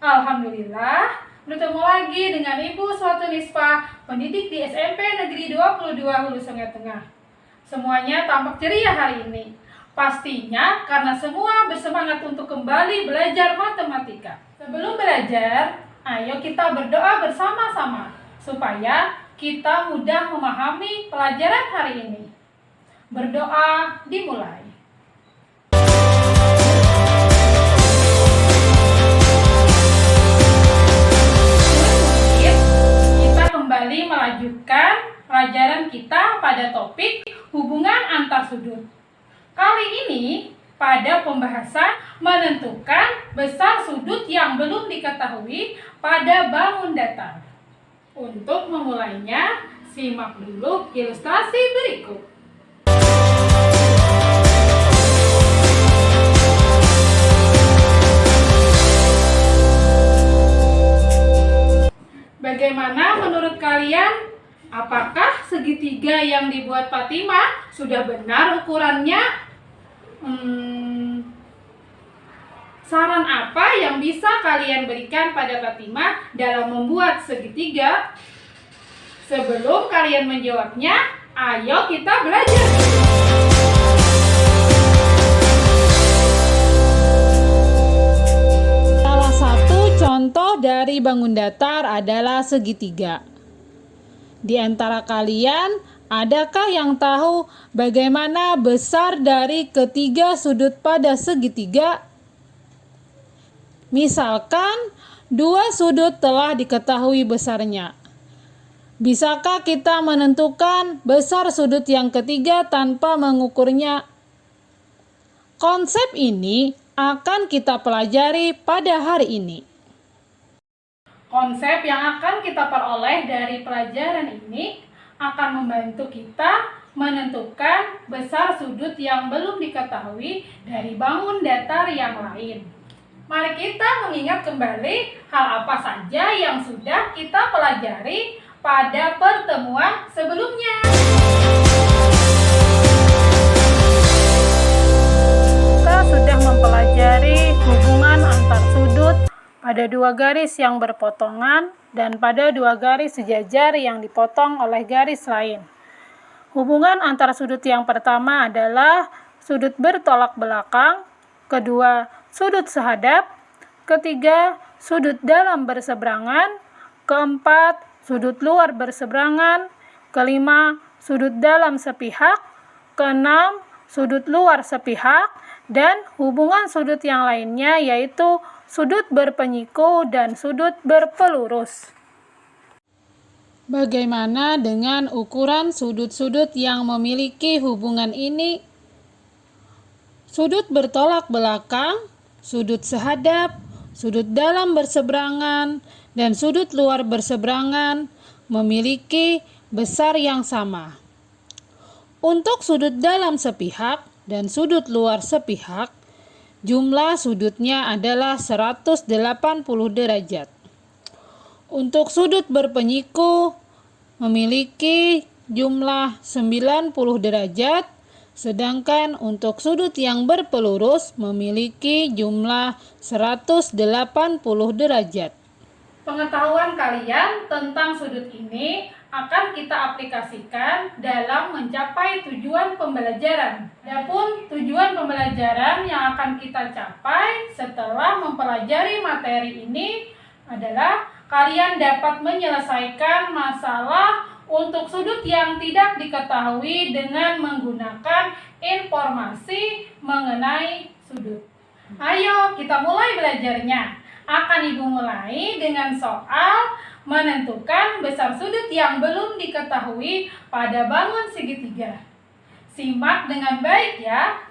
Alhamdulillah, bertemu lagi dengan Ibu Suatu Nispa, pendidik di SMP Negeri 22 Hulu Sungai Tengah. Semuanya tampak ceria hari ini. Pastinya karena semua bersemangat untuk kembali belajar matematika. Sebelum belajar, ayo kita berdoa bersama-sama supaya kita mudah memahami pelajaran hari ini. Berdoa dimulai. Kembali melanjutkan pelajaran kita pada topik hubungan antar sudut. Kali ini pada pembahasan menentukan besar sudut yang belum diketahui pada bangun datar. Untuk memulainya, simak dulu ilustrasi berikut. Bagaimana menurut kalian? Apakah segitiga yang dibuat Fatimah sudah benar ukurannya? Saran apa yang bisa kalian berikan pada Fatimah dalam membuat segitiga? Sebelum kalian menjawabnya, ayo kita belajar. Contoh dari bangun datar adalah segitiga. Di antara kalian, adakah yang tahu bagaimana besar dari ketiga sudut pada segitiga? Misalkan, dua sudut telah diketahui besarnya. Bisakah kita menentukan besar sudut yang ketiga tanpa mengukurnya? Konsep ini akan kita pelajari pada hari ini. Konsep yang akan kita peroleh dari pelajaran ini akan membantu kita menentukan besar sudut yang belum diketahui dari bangun datar yang lain. Mari kita mengingat kembali hal apa saja yang sudah kita pelajari pada pertemuan sebelumnya. Kita sudah mempelajari hubungan antar sudut pada dua garis yang berpotongan dan pada dua garis sejajar yang dipotong oleh garis lain. Hubungan antara sudut yang pertama adalah sudut bertolak belakang, kedua sudut sehadap, ketiga sudut dalam berseberangan, keempat sudut luar berseberangan, kelima sudut dalam sepihak, keenam sudut luar sepihak, dan hubungan sudut yang lainnya yaitu sudut berpenyiku dan sudut berpelurus. Bagaimana dengan ukuran sudut-sudut yang memiliki hubungan ini? Sudut bertolak belakang, sudut sehadap, sudut dalam berseberangan, dan sudut luar berseberangan memiliki besar yang sama. Untuk sudut dalam sepihak dan sudut luar sepihak, jumlah sudutnya adalah 180 derajat. Untuk sudut berpenyiku memiliki jumlah 90 derajat, sedangkan untuk sudut yang berpelurus memiliki jumlah 180 derajat. Pengetahuan kalian tentang sudut ini akan kita aplikasikan dalam mencapai tujuan pembelajaran. Adapun tujuan pembelajaran yang akan kita capai setelah mempelajari materi ini adalah kalian dapat menyelesaikan masalah untuk sudut yang tidak diketahui dengan menggunakan informasi mengenai sudut. Ayo kita mulai belajarnya. Akan Ibu mulai dengan soal menentukan besar sudut yang belum diketahui pada bangun segitiga. Simak dengan baik ya.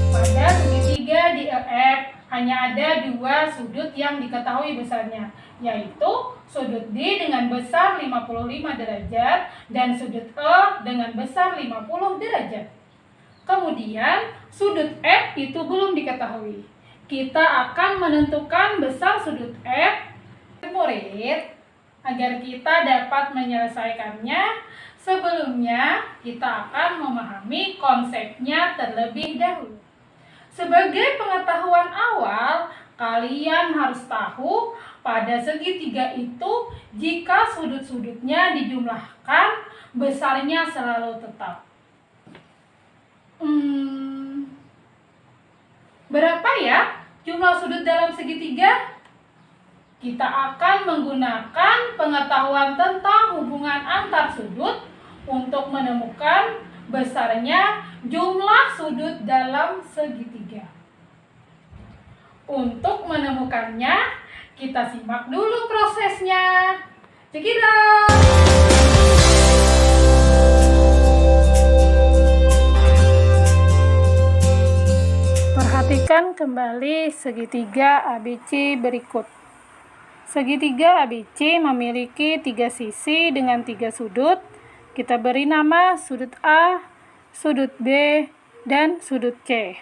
Pada segitiga di EF hanya ada dua sudut yang diketahui besarnya, yaitu sudut D dengan besar 55 derajat dan sudut E dengan besar 50 derajat. Kemudian sudut F itu belum diketahui. Kita akan menentukan besar sudut F. Murid, agar kita dapat menyelesaikannya, Sebelumnya, kita akan memahami konsepnya terlebih dahulu. Sebagai pengetahuan awal, kalian harus tahu pada segitiga itu jika sudut-sudutnya dijumlahkan, besarnya selalu tetap. Berapa ya jumlah sudut dalam segitiga? Kita akan menggunakan pengetahuan tentang hubungan antar sudut untuk menemukan besarnya jumlah sudut dalam segitiga. Untuk menemukannya, kita simak dulu prosesnya. Check it out! Perhatikan kembali segitiga ABC berikut. Segitiga ABC memiliki 3 sisi dengan 3 sudut. Kita beri nama sudut A, sudut B, dan sudut C.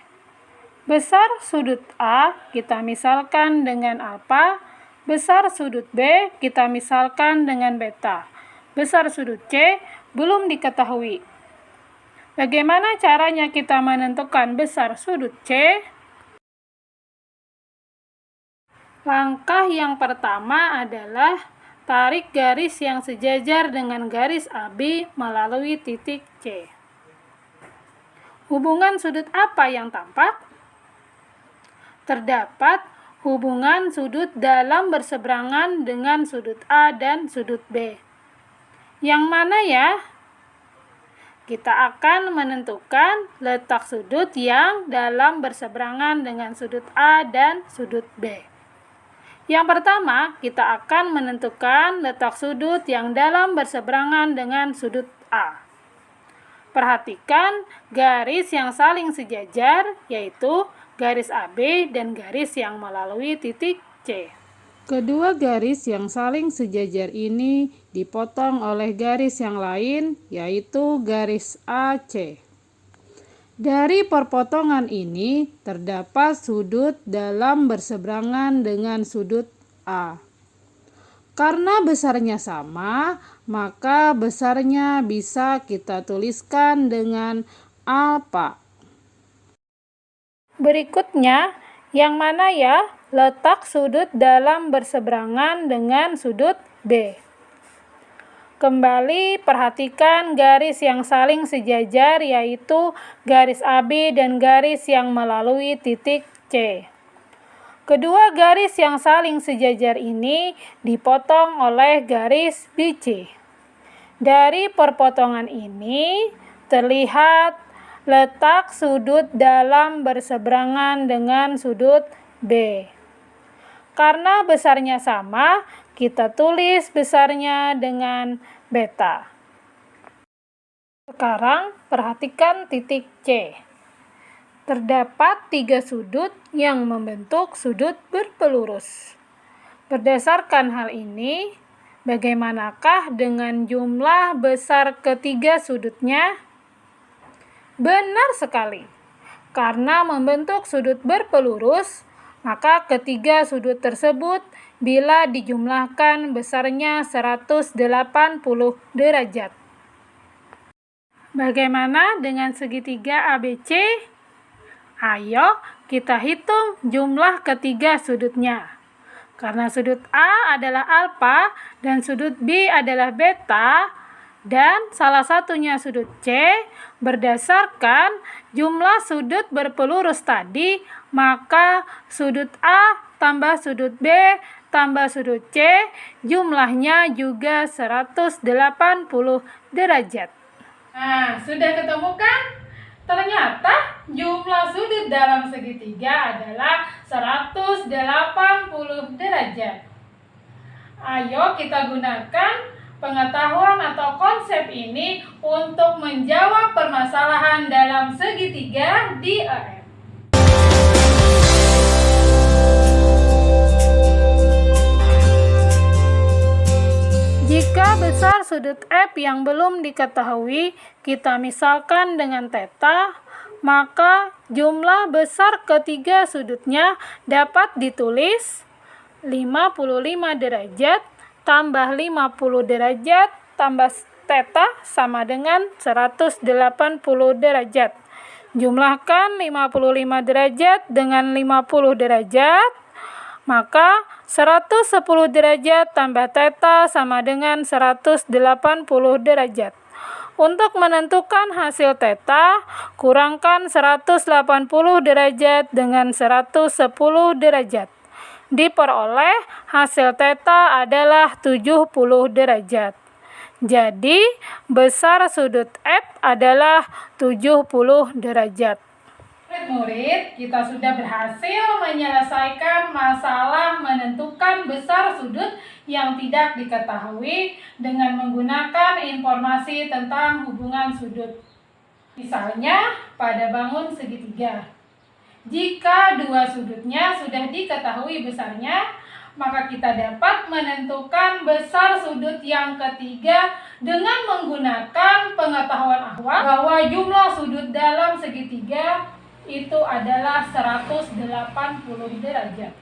Besar sudut A kita misalkan dengan alfa, besar sudut B kita misalkan dengan beta. Besar sudut C belum diketahui. Bagaimana caranya kita menentukan besar sudut C? Langkah yang pertama adalah tarik garis yang sejajar dengan garis AB melalui titik C. Hubungan sudut apa yang tampak? Terdapat hubungan sudut dalam berseberangan dengan sudut A dan sudut B. Yang mana ya? Kita akan menentukan letak sudut yang dalam berseberangan dengan sudut A dan sudut B. Yang pertama, kita akan menentukan letak sudut yang dalam berseberangan dengan sudut A. Perhatikan garis yang saling sejajar, yaitu garis AB dan garis yang melalui titik C. Kedua garis yang saling sejajar ini dipotong oleh garis yang lain, yaitu garis AC. Dari perpotongan ini terdapat sudut dalam berseberangan dengan sudut A. Karena besarnya sama, maka besarnya bisa kita tuliskan dengan alfa. Berikutnya, yang mana ya letak sudut dalam berseberangan dengan sudut B? Kembali perhatikan garis yang saling sejajar, yaitu garis AB dan garis yang melalui titik C. Kedua garis yang saling sejajar ini dipotong oleh garis BC. Dari perpotongan ini terlihat letak sudut dalam berseberangan dengan sudut B. Karena besarnya sama, kita tulis besarnya dengan beta. Sekarang perhatikan titik C. Terdapat 3 sudut yang membentuk sudut berpelurus. Berdasarkan hal ini, bagaimanakah dengan jumlah besar ketiga sudutnya? Benar sekali. Karena membentuk sudut berpelurus, maka ketiga sudut tersebut bila dijumlahkan besarnya 180 derajat. Bagaimana dengan segitiga ABC? Ayo kita hitung jumlah ketiga sudutnya. Karena sudut A adalah alfa dan sudut B adalah beta, dan salah satunya sudut C, berdasarkan jumlah sudut berpelurus tadi, maka sudut A tambah sudut B tambah sudut C jumlahnya juga 180 derajat. Nah, sudah ketemu kan? Ternyata jumlah sudut dalam segitiga adalah 180 derajat. Ayo kita gunakan pengetahuan atau konsep ini untuk menjawab permasalahan dalam segitiga di AM. Jika besar sudut F yang belum diketahui kita misalkan dengan theta, maka jumlah besar ketiga sudutnya dapat ditulis 55 derajat tambah 50 derajat tambah theta sama dengan 180 derajat. Jumlahkan 55 derajat dengan 50 derajat, maka 110 derajat tambah theta sama dengan 180 derajat. Untuk menentukan hasil theta, kurangkan 180 derajat dengan 110 derajat. Diperoleh hasil theta adalah 70 derajat. Jadi, besar sudut F adalah 70 derajat. Murid-murid, kita sudah berhasil menyelesaikan masalah menentukan besar sudut yang tidak diketahui dengan menggunakan informasi tentang hubungan sudut. Misalnya, pada bangun segitiga. Jika dua sudutnya sudah diketahui besarnya, maka kita dapat menentukan besar sudut yang ketiga dengan menggunakan pengetahuan awal bahwa jumlah sudut dalam segitiga itu adalah 180 derajat.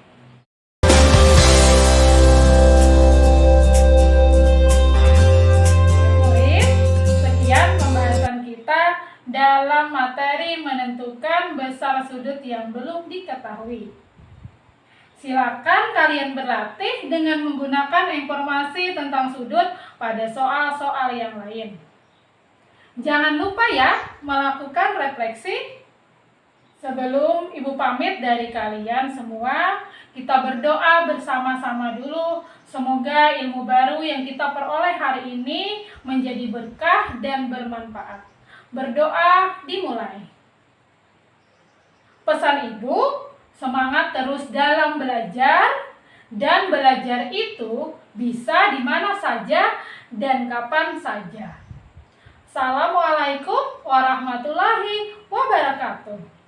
Sekian pembahasan kita dalam materi menentukan besar sudut yang belum diketahui. Silakan kalian berlatih dengan menggunakan informasi tentang sudut pada soal-soal yang lain. Jangan lupa ya melakukan refleksi. Sebelum Ibu pamit dari kalian semua, kita berdoa bersama-sama dulu. Semoga ilmu baru yang kita peroleh hari ini menjadi berkah dan bermanfaat. Berdoa dimulai. Pesan Ibu, semangat terus dalam belajar, dan belajar itu bisa di mana saja dan kapan saja. Assalamualaikum warahmatullahi wabarakatuh.